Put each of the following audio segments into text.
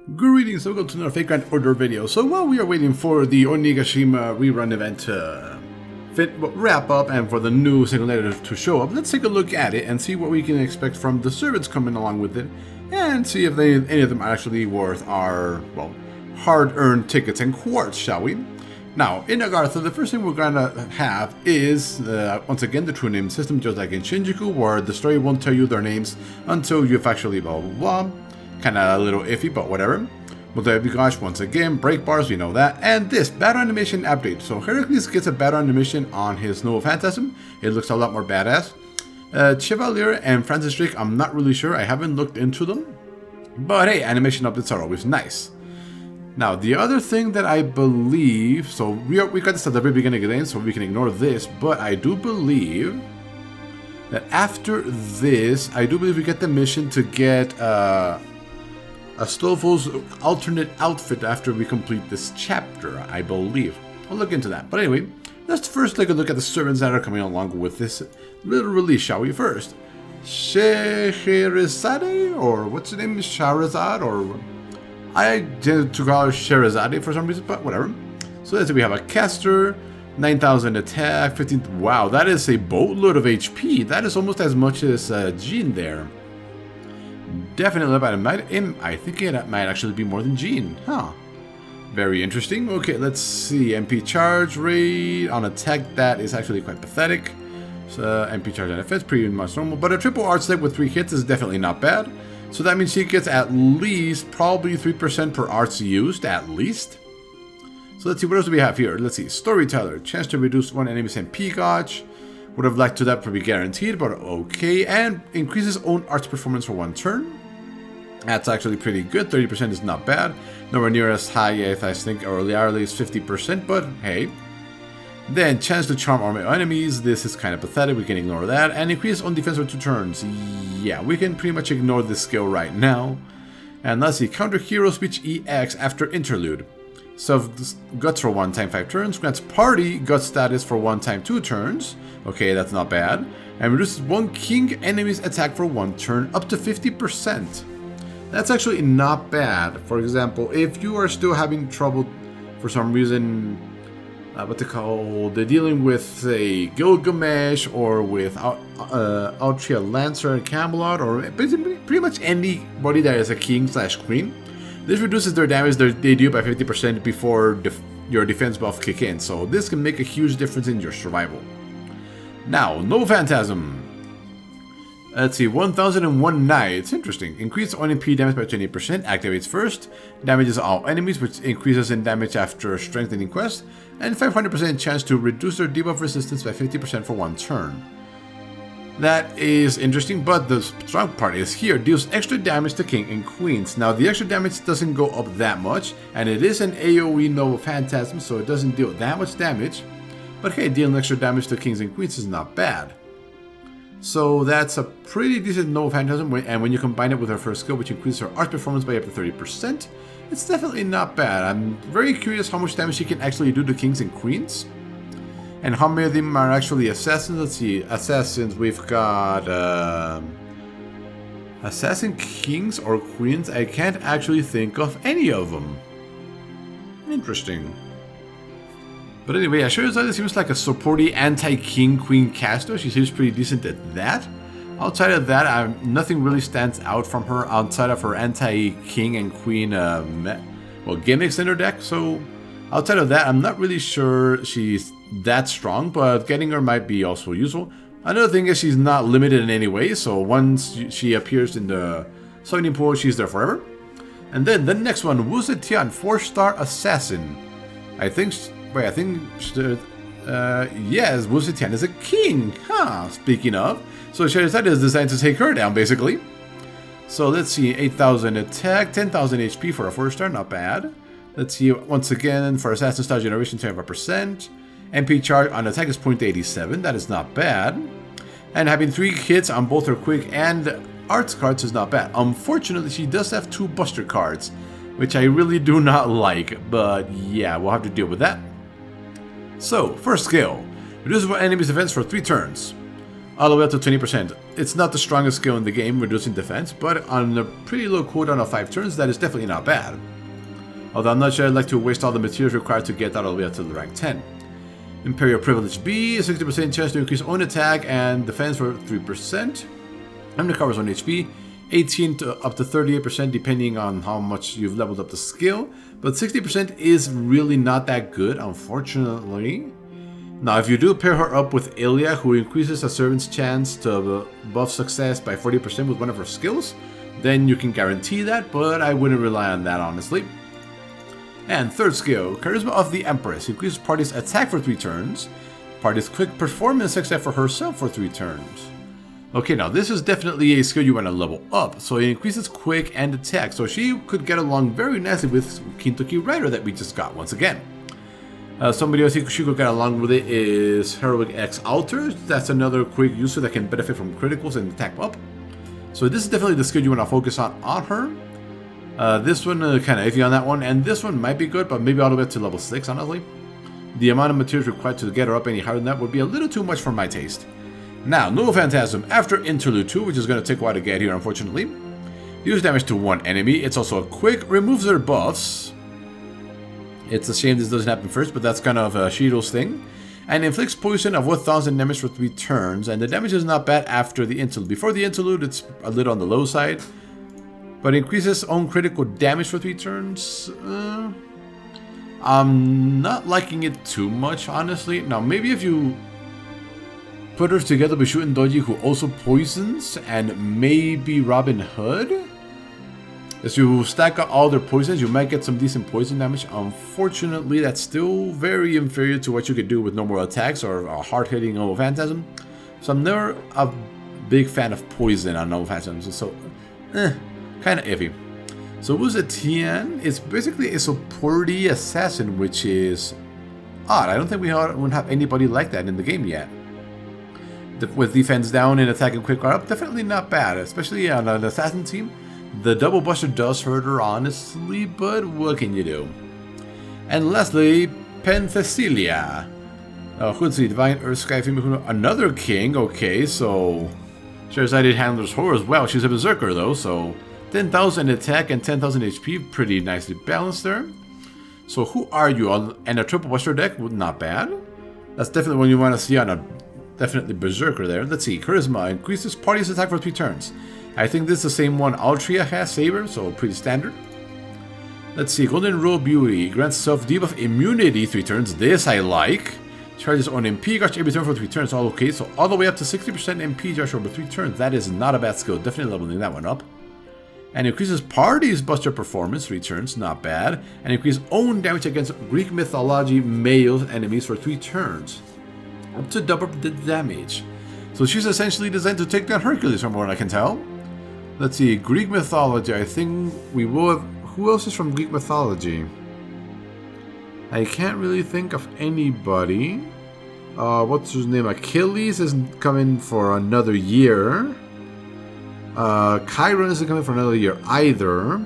Greetings, welcome to another Fake Grand Order video. So while we are waiting for the Onigashima rerun event to wrap up and for the new singularity to show up, let's take a look at it and see what we can expect from the servants coming along with it, and see if any of them are actually worth our, well, hard-earned tickets and quartz, shall we? Now, in Agartha, the first thing we're gonna have is, once again, the true name system, just like in Shinjuku, where the story won't tell you their names until you've actually blah blah blah. Kinda a little iffy, but whatever. Multi gosh, once again, break bars, we know that. And this battle animation update. So Heracles gets a battle animation on his Nova Phantasm. It looks a lot more badass. Chevalier and Francis Drake, I'm not really sure. I haven't looked into them. But hey, animation updates are always nice. Now, the other thing that I believe, so we got this at the very beginning again, so we can ignore this, but I do believe that after this, I do believe we get the mission to get Astoflo's alternate outfit after we complete this chapter, I believe. I'll look into that. But anyway, let's first take a look at the servants that are coming along with this little release, shall we? First, Scheherazade, or what's the name? Shahrazad, or I tend to call her Sherazade for some reason, but whatever. So let's see, we have a caster, 9,000 attack, 15. Wow, that is a boatload of HP. That is almost as much as Jean there. Definitely, but I think it might actually be more than Jean. Huh. Very interesting. Okay, let's see. MP charge rate on attack, that is actually quite pathetic. So MP charge on defense, pretty much normal. But a triple art stack with 3 hits is definitely not bad. So that means she gets at least probably 3% per arts used, at least. So let's see, what else do we have here? Let's see. Storyteller. Chance to reduce one enemy's MP gauge. Would have liked to that to be guaranteed, but okay. And increases own arts performance for 1 turn. That's actually pretty good. 30% is not bad. Nowhere near as high as I think earlier is 50%, but hey. Then chance to charm army enemies. This is kind of pathetic. We can ignore that. And increase on defense for 2 turns. Yeah, we can pretty much ignore this skill right now. And let's see. Counter hero speech EX after interlude. So guts for 1 time 5 turns. Grants party gut status for 1 time 2 turns. Okay, that's not bad. And reduces 1 king enemy's attack for 1 turn up to 50%. That's actually not bad. For example, if you are still having trouble for some reason, they're dealing with, say, Gilgamesh or with Altria Lancer and Camelot, or pretty much anybody that is a king / queen, this reduces their damage they do by 50% before your defense buff kick in. So this can make a huge difference in your survival. Now, Nova Phantasm. Let's see, 1001 Knights. Interesting. Increase on MP damage by 20%. Activates first. Damages all enemies, which increases in damage after strengthening quest. And 500% chance to reduce their debuff resistance by 50% for 1 turn. That is interesting, but the strong part is here. Deals extra damage to king and queens. Now, the extra damage doesn't go up that much, and it is an AoE Nova Phantasm, so it doesn't deal that much damage. But hey, dealing extra damage to kings and queens is not bad. So that's a pretty decent Nova Phantasm, and when you combine it with her first skill, which increases her art performance by up to 30%, it's definitely not bad. I'm very curious how much damage she can actually do to kings and queens. And how many of them are actually assassins? Let's see, assassins, we've got assassin kings or queens. I can't actually think of any of them. Interesting. But anyway, Sherazade seems like a supporty anti-king queen caster. She seems pretty decent at that. Outside of that, nothing really stands out from her outside of her anti-king and queen gimmicks in her deck. So outside of that, I'm not really sure she's that strong, but getting her might be also useful. Another thing is she's not limited in any way, so once she appears in the summoning pool, she's there forever. And then the next one, Wu Zetian, 4-star assassin. Yes, Wu Zetian is a king. Huh, speaking of. So Sherazade is designed to take her down, basically. So let's see, 8,000 attack, 10,000 HP for a 4-star, not bad. Let's see, once again, for Assassin Star Generation, 25%. MP charge on attack is 0.87, that is not bad. And having 3 hits on both her quick and arts cards is not bad. Unfortunately, she does have 2 buster cards, which I really do not like, but yeah, we'll have to deal with that. So, first skill, reduces one enemy's defense for 3 turns. all the way up to 20%. It's not the strongest skill in the game, reducing defense, but on a pretty low cooldown of 5 turns, that is definitely not bad. Although I'm not sure I'd like to waste all the materials required to get that all the way up to the rank 10. Imperial Privilege B, 60% chance to increase own attack and defense for 3%. And recovers 1 HP, 18 to up to 38% depending on how much you've leveled up the skill. But 60% is really not that good, unfortunately. Now, if you do pair her up with Ilya, who increases a servant's chance to buff success by 40% with one of her skills, then you can guarantee that, but I wouldn't rely on that, honestly. And third skill, Charisma of the Empress, increases party's attack for 3 turns, party's quick performance except for herself for 3 turns. Okay, now this is definitely a skill you want to level up, so it increases quick and attack, so she could get along very nicely with Kintoki Rider that we just got once again. Somebody else she could get along with it is Heroic X Alter. That's another quick user that can benefit from criticals and attack up. So this is definitely the skill you want to focus on her. This one kind of iffy on that one, and this one might be good, but maybe all the way up to level 6, honestly. The amount of materials required to get her up any higher than that would be a little too much for my taste. Now, Null Phantasm, after Interlude 2, which is going to take a while to get here, unfortunately. Deals damage to one enemy. It's also a quick, removes their buffs. It's a shame this doesn't happen first, but that's kind of Shiro's thing. And inflicts poison of 1000 damage for 3 turns, and the damage is not bad after the Interlude. Before the Interlude, it's a little on the low side. But increases own critical damage for 3 turns. I'm not liking it too much, honestly. Now, maybe if you put her together with Shuten Doji, who also poisons, and maybe Robin Hood, as you stack up all their poisons, you might get some decent poison damage. Unfortunately, that's still very inferior to what you could do with normal attacks or a hard-hitting Null Phantasm. So I'm never a big fan of poison on Null Phantasm, so kind of iffy. So Wu Zetian is basically a supporty assassin, which is odd. I don't think we wouldn't have anybody like that in the game yet. With defense down and attack and quick up, definitely not bad, especially on an assassin team. The double buster does hurt her, honestly, but what can you do? And lastly, Penthesilea. Hoodsley, Divine Earth Sky Female, another king. Okay, so Sherazade handles her as well. She's a berserker though, so 10,000 attack and 10,000 HP, pretty nicely balanced there. So who are you on? And a triple buster deck, not bad. That's definitely what you want to see on a definitely berserker there. Let's see, Charisma increases party's attack for 3 turns. I think this is the same one Altria has, Saber, so pretty standard. Let's see, Golden Rule Beauty grants self debuff immunity 3 turns. This I like. Charges on MP charge every turn for 3 turns. All okay, so all the way up to 60% MP charge over 3 turns. That is not a bad skill. Definitely leveling that one up. And increases party's buster performance 3 turns. Not bad. And increases own damage against Greek mythology male enemies for 3 turns. Up to double the damage. So she's essentially designed to take down Hercules from what I can tell. Let's see, Greek mythology. I think we will have... Who else is from Greek mythology? I can't really think of anybody. What's his name? Achilles isn't coming for another year. Chiron isn't coming for another year either.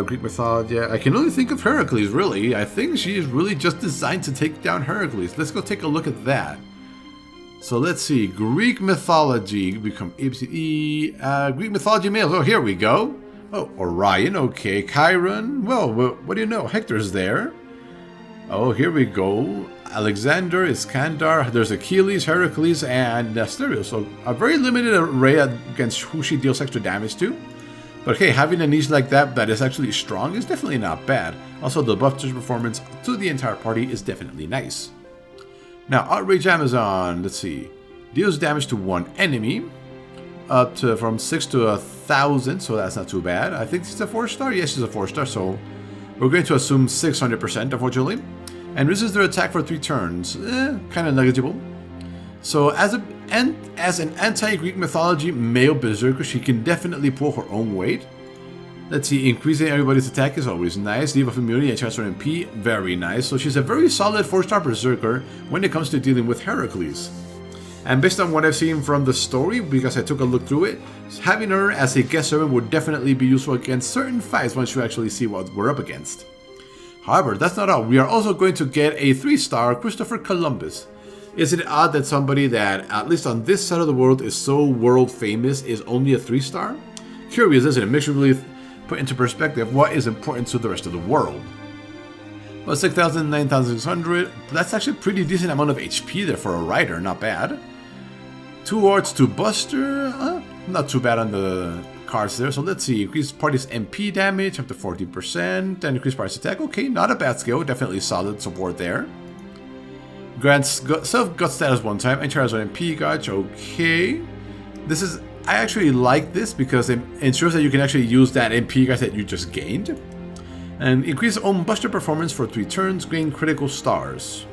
Greek mythology. I can only think of Heracles, really. I think she is really just designed to take down Heracles. Let's go take a look at that. So let's see. Greek mythology. Become ABCE. Greek mythology males. Oh, here we go. Oh, Orion. Okay. Chiron. Well, what do you know? Hector's there. Oh, here we go. Alexander, Iskandar. There's Achilles, Heracles, and Asterios. So a very limited array against who she deals extra damage to. But hey, having a niche like that is actually strong is definitely not bad. Also, the buff performance to the entire party is definitely nice. Now, Outrage Amazon, let's see. Deals damage to one enemy, up to from 6 to 1,000, so that's not too bad. I think she's a 4-star. Yes, she's a 4-star, so we're going to assume 600%, unfortunately. And resists their attack for 3 turns. Kind of negligible. So as an anti-Greek mythology male berserker, she can definitely pull her own weight. Let's see, increasing everybody's attack is always nice. Debuff immunity and chance for MP, very nice. So she's a very solid 4-star berserker when it comes to dealing with Heracles. And based on what I've seen from the story, because I took a look through it, having her as a guest servant would definitely be useful against certain fights once you actually see what we're up against. However, that's not all. We are also going to get a 3-star Christopher Columbus. Is it odd that somebody that, at least on this side of the world, is so world famous is only a 3-star? Curious, isn't it? Makes you really put into perspective what is important to the rest of the world. Well, 6,000, 9,600. That's actually a pretty decent amount of HP there for a rider, not bad. 2 wards to Buster, not too bad on the cards there. So let's see, increase party's MP damage up to 40%, and increase party's attack. Okay, not a bad skill, definitely solid support there. Grants self-gut status 1 time, and charges on MP gauge. Okay. This is, I actually like this because it ensures that you can actually use that MP gauge that you just gained. And increase own Buster performance for 3 turns, gain critical stars.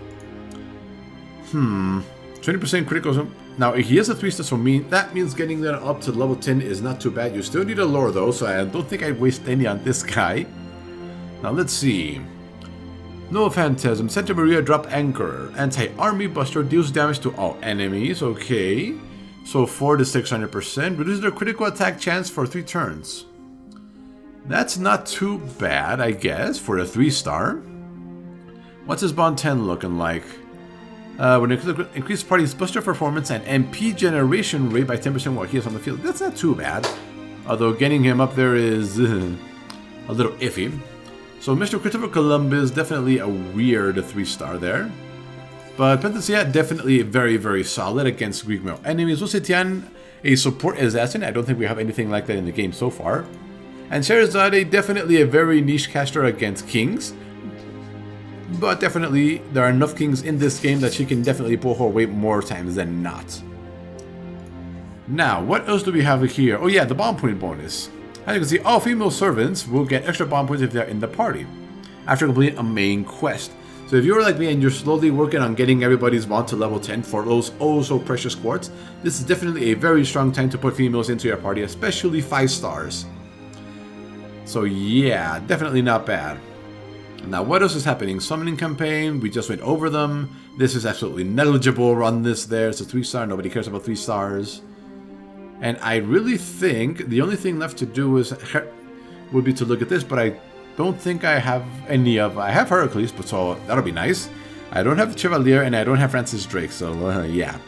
20% critical. Now, he has a 3-star, so that means getting that up to level 10 is not too bad. You still need a lore though, so I don't think I'd waste any on this guy. Now, let's see. No Phantasm, Santa Maria drop anchor. Anti-army buster deals damage to all enemies. Okay. So 4 to 600%. Reduces their critical attack chance for 3 turns. That's not too bad, I guess, for a 3-star. What's his bond 10 looking like? When it increases party's buster performance and MP generation rate by 10% while he is on the field. That's not too bad. Although getting him up there is a little iffy. So Mr. Christopher Columbus, definitely a weird 3-star there. But Penthesia, definitely very, very solid against Greek male enemies. Lucetian, a support assassin. I don't think we have anything like that in the game so far. And Sherazade, definitely a very niche caster against kings. But definitely, there are enough kings in this game that she can definitely pull her weight more times than not. Now, what else do we have here? Oh yeah, the bomb point bonus. As you can see, all female servants will get extra bomb points if they're in the party after completing a main quest. So if you're like me and you're slowly working on getting everybody's bond to level 10 for those oh so precious quartz, this is definitely a very strong time to put females into your party, especially 5 stars. So yeah, definitely not bad. Now what else is happening? Summoning campaign, we just went over them. This is absolutely negligible, run this there. It's a 3-star, nobody cares about 3 stars. And I really think the only thing left to do would be to look at this, but I don't think I have any of... I have Heracles, but so that'll be nice. I don't have Chevalier and I don't have Francis Drake, so yeah.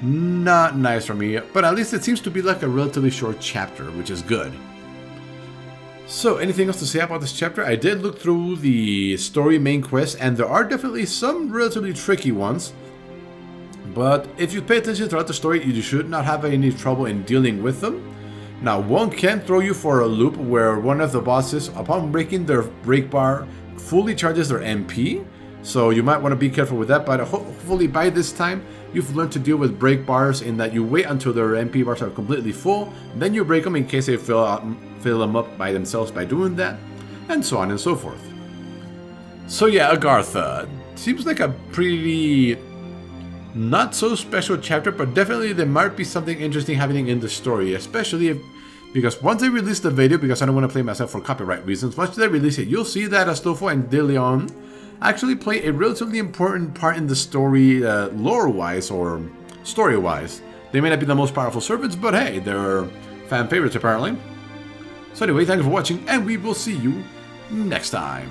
Not nice for me, but at least it seems to be like a relatively short chapter, which is good. So, anything else to say about this chapter? I did look through the story main quest, and there are definitely some relatively tricky ones. But if you pay attention throughout the story, you should not have any trouble in dealing with them. Now, one can throw you for a loop where one of the bosses, upon breaking their break bar, fully charges their MP. So you might want to be careful with that, but hopefully by this time, you've learned to deal with break bars in that you wait until their MP bars are completely full, then you break them in case they fill them up by themselves by doing that, and so on and so forth. So yeah, Agartha. Seems like a pretty... not so special chapter, but definitely there might be something interesting happening in the story, especially because once they release the video, because I don't want to play myself for copyright reasons, once they release it, you'll see that Astoflo and Echevalier actually play a relatively important part in the story, lore-wise or story-wise. They may not be the most powerful servants, but hey, they're fan favorites apparently. So anyway, thank you for watching, and we will see you next time.